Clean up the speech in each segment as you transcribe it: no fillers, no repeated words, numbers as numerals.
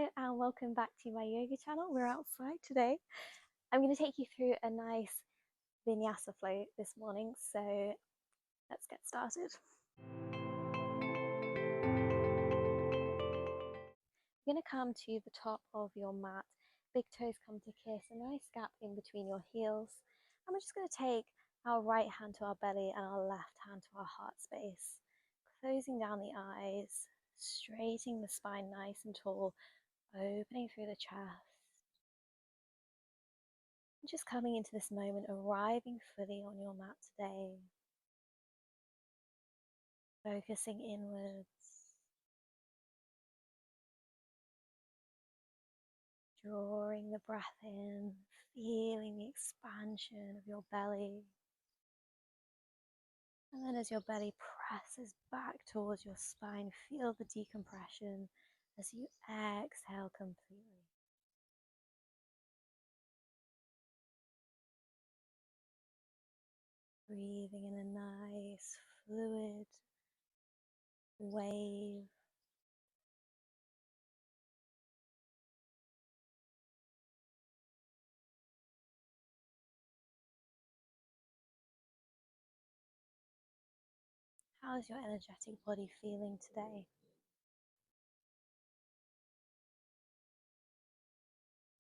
Hello and welcome back to my yoga channel. We're outside today. I'm going to take you through a nice Vinyasa Flow this morning, so let's get started. You're going to come to the top of your mat, big toes come to kiss, a nice gap in between your heels. And we're just going to take our right hand to our belly and our left hand to our heart space, closing down the eyes, straightening the spine nice and tall, opening through the chest. Just coming into this moment, arriving fully on your mat today, focusing inwards, drawing the breath in, feeling the expansion of your belly. And then as your belly presses back towards your spine, feel the decompression as you exhale completely. Breathing in a nice, fluid wave. How is your energetic body feeling today?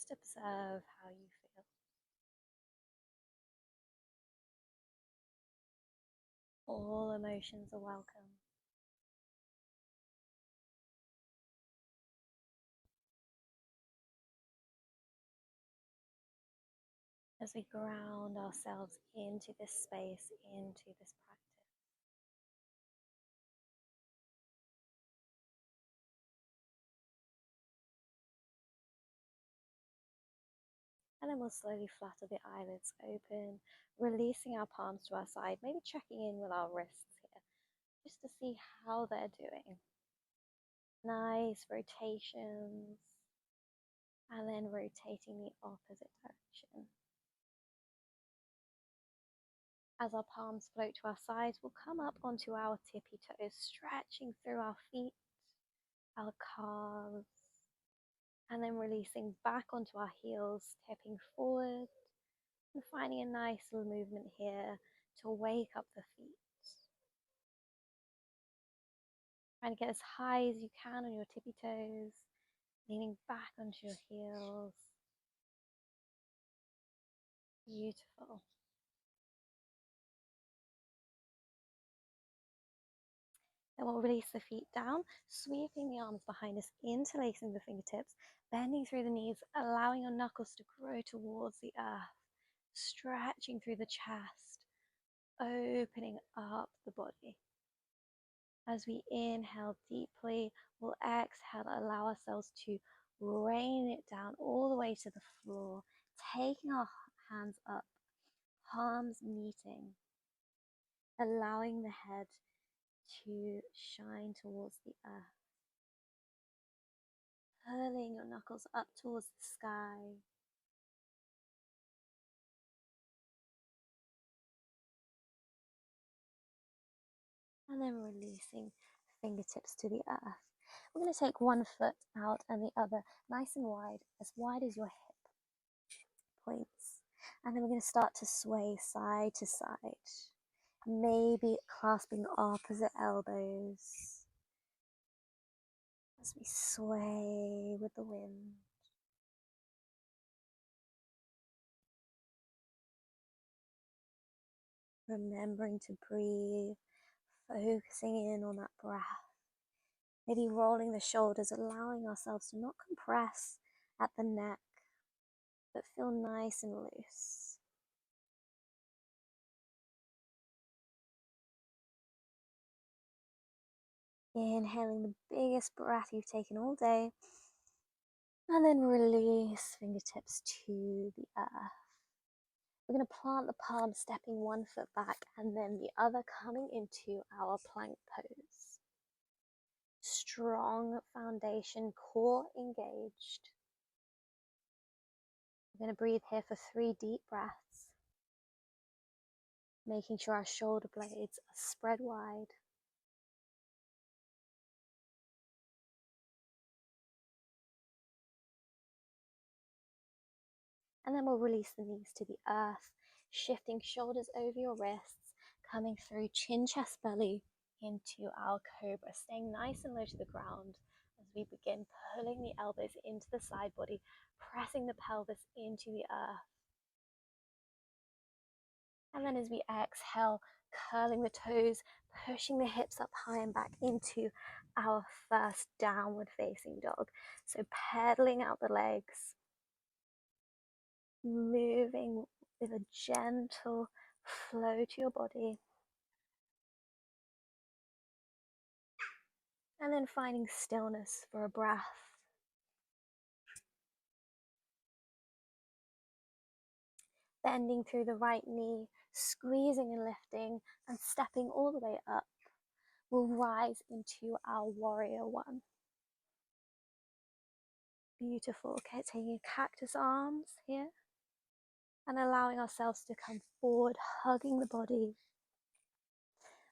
Just observe how you feel. All emotions are welcome. As we ground ourselves into this space, into this practice. And then we'll slowly flutter the eyelids open, releasing our palms to our side, maybe checking in with our wrists here, just to see how they're doing. Nice rotations, and then rotating the opposite direction. As our palms float to our sides, we'll come up onto our tippy toes, stretching through our feet, our calves, and then releasing back onto our heels, tipping forward, and finding a nice little movement here to wake up the feet. Trying to get as high as you can on your tippy toes, leaning back onto your heels. Beautiful. Then we'll release the feet down, sweeping the arms behind us, interlacing the fingertips, bending through the knees, allowing your knuckles to grow towards the earth, stretching through the chest, opening up the body. As we inhale deeply, we'll exhale, allow ourselves to rain it down all the way to the floor, taking our hands up, palms meeting, allowing the head to shine towards the earth, pulling your knuckles up towards the sky. And then releasing fingertips to the earth. We're going to take one foot out and the other nice and wide as your hip points. And then we're going to start to sway side to side, maybe clasping the opposite elbows as we sway with the wind. Remembering to breathe, focusing in on that breath. Maybe rolling the shoulders, allowing ourselves to not compress at the neck, but feel nice and loose. Inhaling the biggest breath you've taken all day, and then release fingertips to the earth. We're going to plant the palms, stepping one foot back, and then the other coming into our plank pose. Strong foundation, core engaged. We're going to breathe here for 3 deep breaths, making sure our shoulder blades are spread wide. And then we'll release the knees to the earth, shifting shoulders over your wrists, coming through chin, chest, belly into our cobra, staying nice and low to the ground as we begin pulling the elbows into the side body, pressing the pelvis into the earth. And then as we exhale, curling the toes, pushing the hips up high and back into our first downward facing dog. So pedaling out the legs, moving with a gentle flow to your body. And then finding stillness for a breath. Bending through the right knee, squeezing and lifting, and stepping all the way up. We'll rise into our warrior one. Beautiful. Okay, taking cactus arms here and allowing ourselves to come forward, hugging the body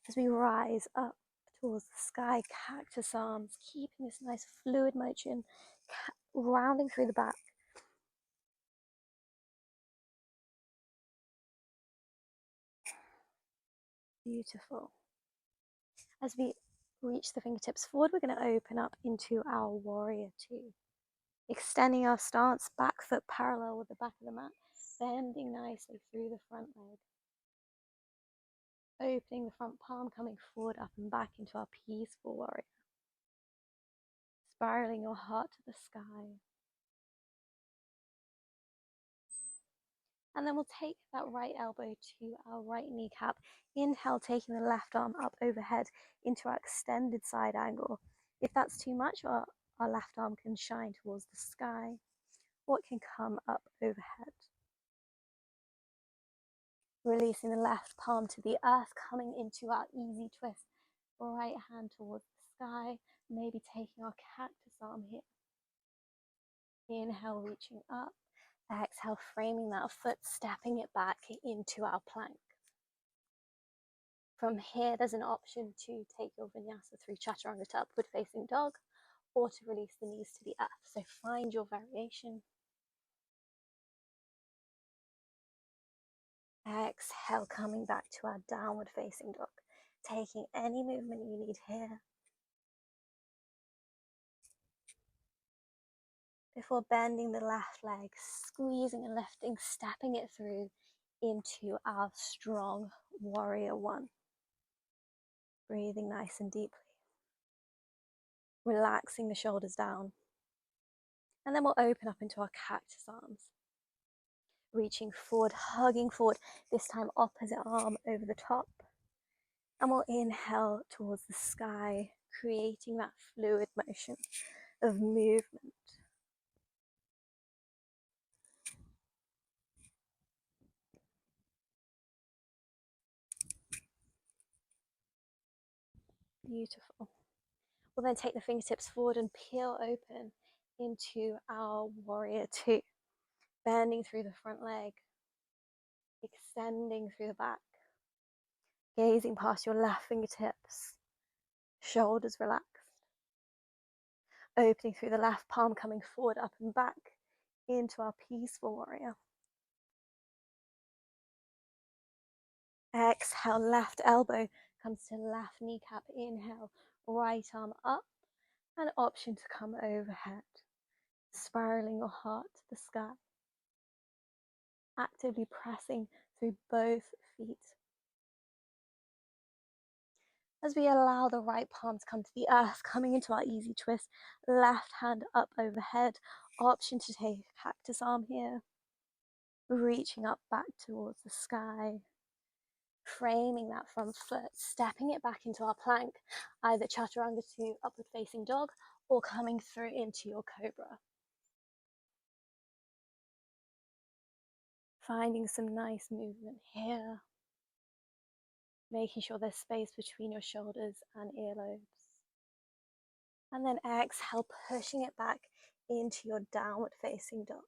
as we rise up towards the sky. Cactus arms, keeping this nice fluid motion, rounding through the back. Beautiful. As we reach the fingertips forward, we're going to open up into our warrior two. Extending our stance, back foot parallel with the back of the mat, bending nicely through the front leg. Opening the front palm, coming forward, up and back into our peaceful warrior. Spiraling your heart to the sky. And then we'll take that right elbow to our right kneecap. Inhale, taking the left arm up overhead into our extended side angle. If that's too much, our left arm can shine towards the sky, or it can come up overhead. Releasing the left palm to the earth, coming into our easy twist. Right hand towards the sky, maybe taking our cactus arm here. Inhale, reaching up. Exhale, framing that foot, stepping it back into our plank. From here, there's an option to take your vinyasa through chaturanga to upward facing dog, or to release the knees to the earth. So find your variation. Exhale, coming back to our downward facing dog. Taking any movement you need here. Before bending the left leg, squeezing and lifting, stepping it through into our strong warrior one. Breathing nice and deeply. Relaxing the shoulders down. And then we'll open up into our cactus arms. Reaching forward, hugging forward, this time opposite arm over the top. And we'll inhale towards the sky, creating that fluid motion of movement. Beautiful. We'll then take the fingertips forward and peel open into our warrior two. Bending through the front leg, extending through the back, gazing past your left fingertips, shoulders relaxed. Opening through the left palm, coming forward, up and back into our peaceful warrior. Exhale, left elbow comes to left kneecap. Inhale, right arm up, and option to come overhead, spiraling your heart to the sky. Actively pressing through both feet. As we allow the right palm to come to the earth, coming into our easy twist, left hand up overhead, option to take a cactus arm here, reaching up back towards the sky, framing that front foot, stepping it back into our plank, either chaturanga to upward facing dog, or coming through into your cobra. Finding some nice movement here, making sure there's space between your shoulders and earlobes. And then exhale, pushing it back into your downward facing dog.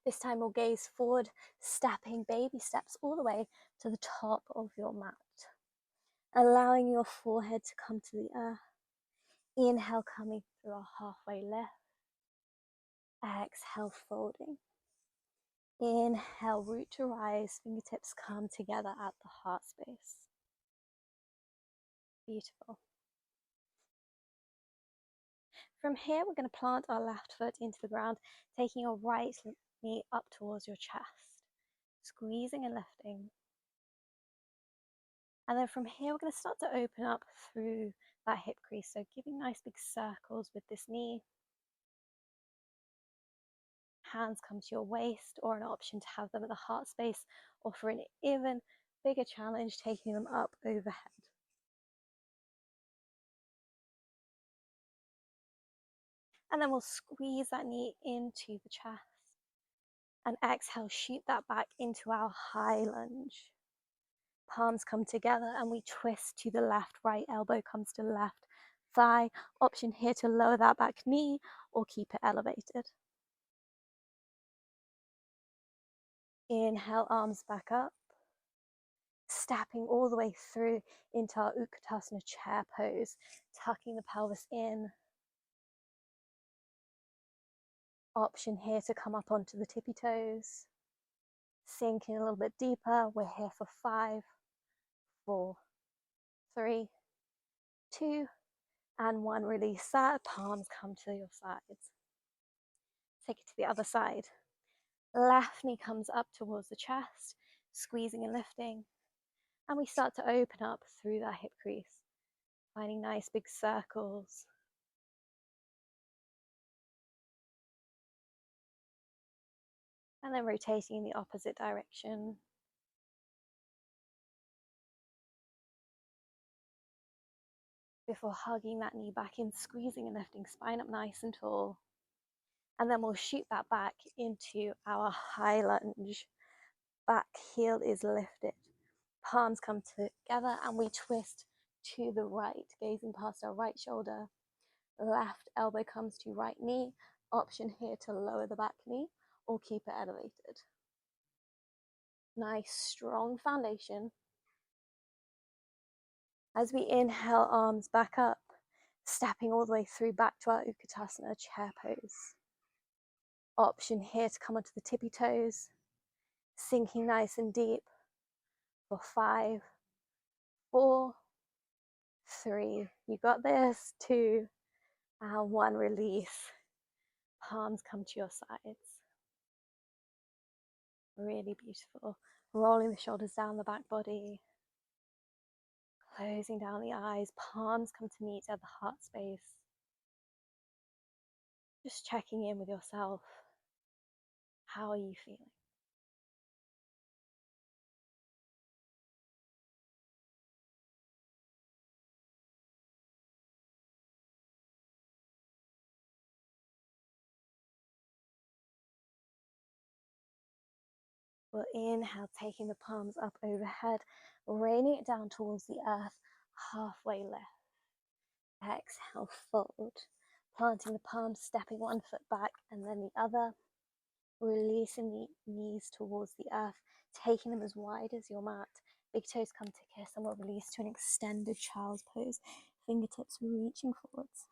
This time we'll gaze forward, stepping baby steps all the way to the top of your mat. Allowing your forehead to come to the earth. Inhale, coming through a halfway lift. Exhale, folding. Inhale, root to rise, fingertips come together at the heart space. Beautiful. From here, we're going to plant our left foot into the ground, taking your right knee up towards your chest, squeezing and lifting. And then from here, we're going to start to open up through that hip crease. So giving nice big circles with this knee. Hands come to your waist, or an option to have them at the heart space, or for an even bigger challenge, taking them up overhead. And then we'll squeeze that knee into the chest. And exhale, shoot that back into our high lunge. Palms come together and we twist to the left, right elbow comes to left thigh. Option here to lower that back knee or keep it elevated. Inhale, arms back up. Stepping all the way through into our Utkatasana chair pose, tucking the pelvis in. Option here to come up onto the tippy toes. Sinking a little bit deeper. We're here for 5, 4, 3, 2, and 1. Release that. Palms come to your sides. Take it to the other side. Left knee comes up towards the chest, squeezing and lifting. And we start to open up through that hip crease, finding nice big circles. And then rotating in the opposite direction. Before hugging that knee back in, squeezing and lifting, spine up nice and tall. And then we'll shoot that back into our high lunge. Back heel is lifted. Palms come together and we twist to the right, gazing past our right shoulder. Left elbow comes to right knee. Option here to lower the back knee or keep it elevated. Nice strong foundation. As we inhale, arms back up, stepping all the way through back to our Utkatasana chair pose. Option here to come onto the tippy toes, sinking nice and deep for 5, 4, 3, you got this, 2, and 1, release. Palms come to your sides. Really beautiful. Rolling the shoulders down the back body. Closing down the eyes, palms come to meet at the heart space. Just checking in with yourself. How are you feeling? We'll inhale, taking the palms up overhead, raining it down towards the earth, halfway lift. Exhale, fold. Planting the palms, stepping one foot back and then the other. Releasing the knees towards the earth, taking them as wide as your mat. Big toes come to kiss and we'll release to an extended child's pose. Fingertips reaching forwards.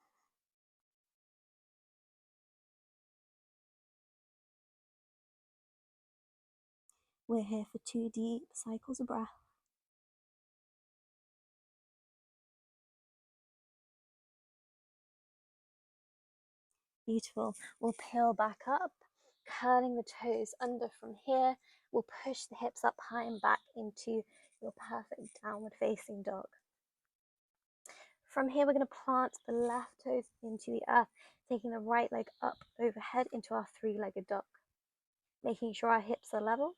We're here for 2 deep cycles of breath. Beautiful. We'll peel back up, curling the toes under from here. We'll push the hips up high and back into your perfect downward facing dog. From here, we're going to plant the left toes into the earth, taking the right leg up overhead into our 3-legged dog. Making sure our hips are level,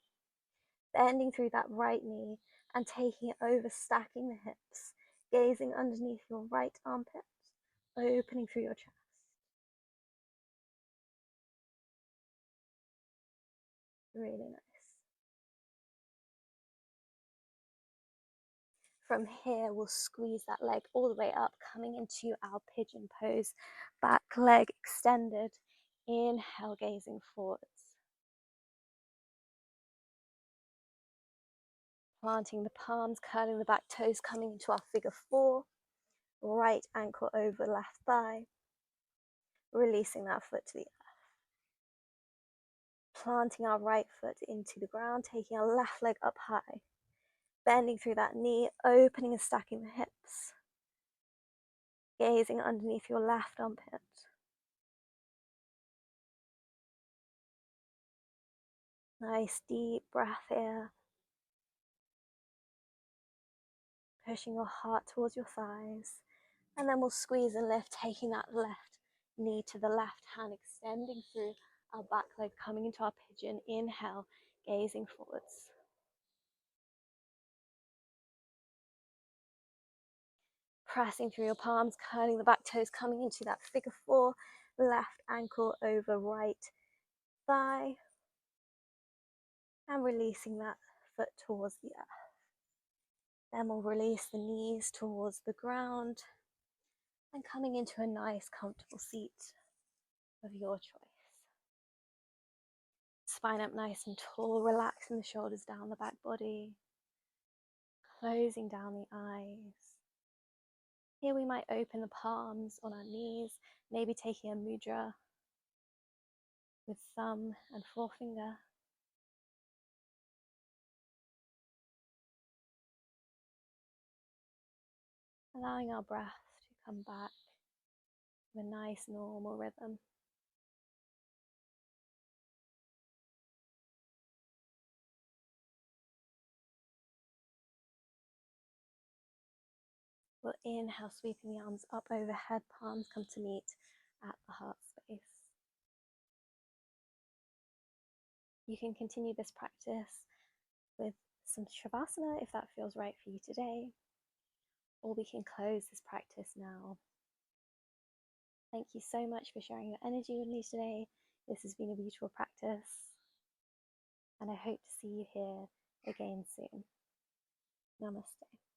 bending through that right knee and taking it over, stacking the hips, gazing underneath your right armpit, opening through your chest. Really nice. From here, we'll squeeze that leg all the way up, coming into our pigeon pose, back leg extended. Inhale, gazing forwards. Planting the palms, curling the back toes, coming into our figure 4. Right ankle over left thigh. Releasing that foot to the earth. planting our right foot into the ground, taking our left leg up high, bending through that knee, opening and stacking the hips, gazing underneath your left armpit. Nice deep breath here, pushing your heart towards your thighs, and then we'll squeeze and lift, taking that left knee to the left hand, extending through our back leg, coming into our pigeon. Inhale, gazing forwards. Pressing through your palms, curling the back toes, coming into that figure four, left ankle over right thigh, and releasing that foot towards the earth. Then we'll release the knees towards the ground and coming into a nice comfortable seat of your choice. Spine up nice and tall, relaxing the shoulders down the back body, closing down the eyes. Here we might open the palms on our knees, maybe taking a mudra with thumb and forefinger. Allowing our breath to come back to a nice normal rhythm. We'll inhale, sweeping the arms up overhead, palms come to meet at the heart space. You can continue this practice with some shavasana if that feels right for you today, or we can close this practice now. Thank you so much for sharing your energy with me today. This has been a beautiful practice, and I hope to see you here again soon. Namaste.